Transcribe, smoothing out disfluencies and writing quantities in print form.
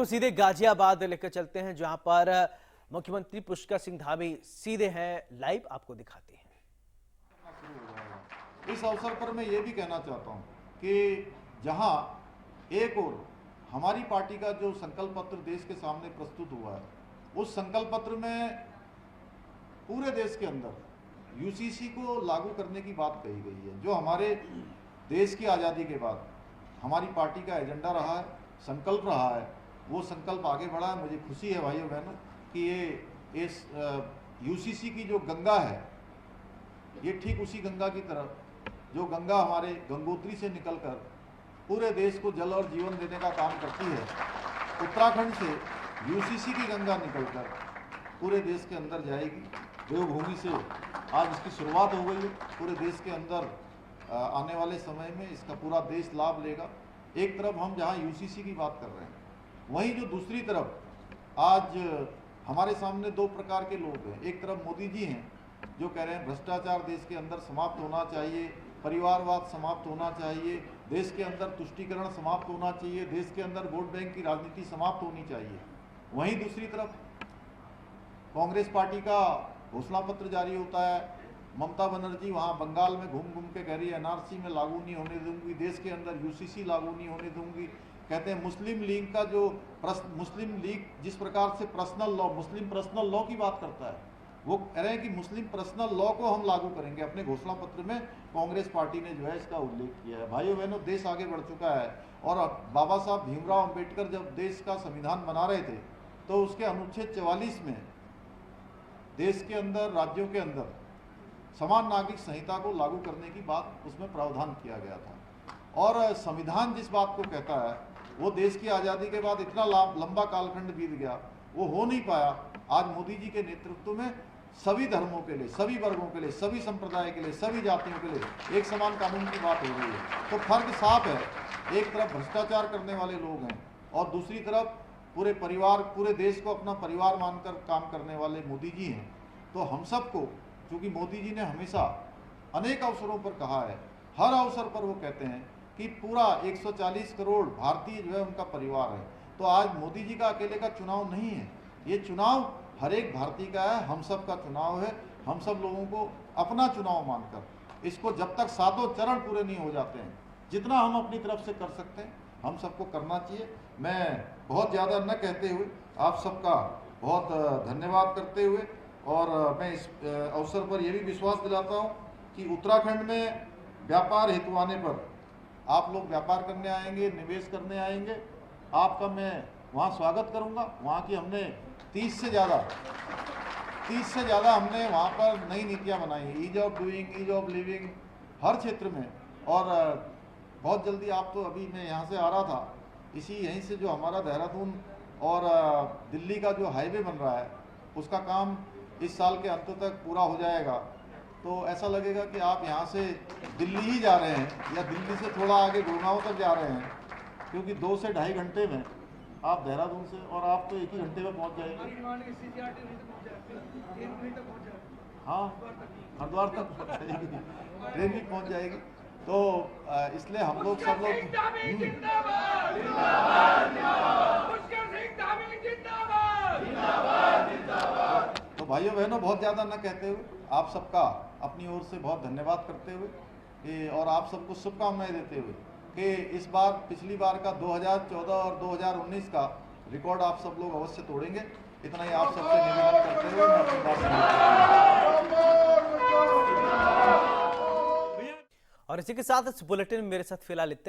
आपको सीधे गाजियाबाद लेकर चलते हैं, जहां पर मुख्यमंत्री पुष्कर सिंह धामी सीधे हैं, लाइव आपको दिखाते हैं। इस अवसर पर मैं ये भी कहना चाहता हूं कि जहां एक और हमारी पार्टी का जो संकल्प पत्र देश के सामने प्रस्तुत हुआ है, उस संकल्प पत्र में पूरे देश के अंदर यूसीसी को लागू करने की बात कही गई है। जो हमारे देश की आज़ादी के बाद हमारी पार्टी का एजेंडा रहा है, संकल्प रहा है, वो संकल्प आगे बढ़ा है। मुझे खुशी है भाइयों बहनों कि ये इस यूसीसी की जो गंगा है, ये ठीक उसी गंगा की तरह जो गंगा हमारे गंगोत्री से निकलकर पूरे देश को जल और जीवन देने का काम करती है, उत्तराखंड से यूसीसी की गंगा निकलकर पूरे देश के अंदर जाएगी। देवभूमि से आज इसकी शुरुआत हो गई है। पूरे देश के अंदर आने वाले समय में इसका पूरा देश लाभ लेगा। एक तरफ हम जहां यूसीसी की बात कर रहे हैं, वहीं जो दूसरी तरफ आज हमारे सामने दो प्रकार के लोग हैं। एक तरफ मोदी जी हैं जो कह रहे हैं भ्रष्टाचार देश के अंदर समाप्त होना चाहिए, परिवारवाद समाप्त होना चाहिए, देश के अंदर तुष्टीकरण समाप्त होना चाहिए, देश के अंदर वोट बैंक की राजनीति समाप्त होनी चाहिए। वहीं दूसरी तरफ कांग्रेस पार्टी का घोषणा पत्र जारी होता है। ममता बनर्जी वहां बंगाल में घूम घूम के कह रही है एनआरसी में लागू नहीं होने दूंगी, देश के अंदर यूसीसी लागू नहीं होने दूंगी। कहते हैं मुस्लिम लीग का जो मुस्लिम लीग जिस प्रकार से पर्सनल लॉ, मुस्लिम पर्सनल लॉ की बात करता है, वो कह रहे हैं कि मुस्लिम पर्सनल लॉ को हम लागू करेंगे। अपने घोषणा पत्र में कांग्रेस पार्टी ने जो है इसका उल्लेख किया है। भाइयों बहनों, देश आगे बढ़ चुका है। और बाबा साहब भीमराव अंबेडकर जब देश का संविधान बना रहे थे, तो उसके अनुच्छेद 44 में देश के अंदर, राज्यों के अंदर समान नागरिक संहिता को लागू करने की बात उसमें प्रावधान किया गया था। और संविधान जिस बात को कहता है, वो देश की आज़ादी के बाद इतना लंबा कालखंड बीत गया, वो हो नहीं पाया। आज मोदी जी के नेतृत्व में सभी धर्मों के लिए, सभी वर्गों के लिए, सभी संप्रदाय के लिए, सभी जातियों के लिए एक समान कानून की बात हो रही है। तो फर्क साफ है, एक तरफ भ्रष्टाचार करने वाले लोग हैं और दूसरी तरफ पूरे परिवार, पूरे देश को अपना परिवार मानकर काम करने वाले मोदी जी हैं। तो हम सबको, क्योंकि मोदी जी ने हमेशा अनेक अवसरों पर कहा है, हर अवसर पर वो कहते हैं कि पूरा 140 करोड़ भारतीय जो है उनका परिवार है। तो आज मोदी जी का अकेले का चुनाव नहीं है, ये चुनाव हर एक भारतीय का है, हम सब का चुनाव है। हम सब लोगों को अपना चुनाव मानकर इसको जब तक सातों चरण पूरे नहीं हो जाते हैं, जितना हम अपनी तरफ से कर सकते हैं हम सबको करना चाहिए। मैं बहुत ज़्यादा न कहते हुए आप सबका बहुत धन्यवाद करते हुए, और मैं इस अवसर पर यह भी विश्वास दिलाता हूं कि उत्तराखंड में व्यापार हेतु आने पर आप लोग व्यापार करने आएंगे, निवेश करने आएंगे, आपका मैं वहां स्वागत करूंगा। वहां की हमने 30 से ज़्यादा हमने वहां पर नई नीतियां बनाई हैं, ease of doing, ease of living, हर क्षेत्र में। और बहुत जल्दी, आप तो अभी मैं यहाँ से आ रहा था, यहीं से जो हमारा देहरादून और दिल्ली का जो हाईवे बन रहा है, उसका काम इस साल के अंत तक पूरा हो जाएगा। तो ऐसा लगेगा कि आप यहाँ से दिल्ली ही जा रहे हैं या दिल्ली से थोड़ा आगे गुड़गांव तक जा रहे हैं, क्योंकि 2 से ढाई घंटे में आप देहरादून से, और आप तो 1 ही घंटे में पहुँच जाएंगे। हाँ, हरिद्वार तक पहुँच जाएगी, ट्रेन भी पहुँच जाएगी। तो इसलिए हम लोग सब लोग तो भाइयों बहनों, बहुत ज़्यादा न कहते हुए आप सबका अपनी ओर से बहुत धन्यवाद करते हुए और आप सबको शुभकामनाएं देते हुए कि इस बार, पिछली बार का 2014 और 2019 का रिकॉर्ड आप सब लोग अवश्य तोड़ेंगे। इतना ही आप सबसे निवेदन करते हुए मैं अपनी बात समाप्त। और इसी के साथ इस बुलेटिन में मेरे साथ फिलहाल इतने।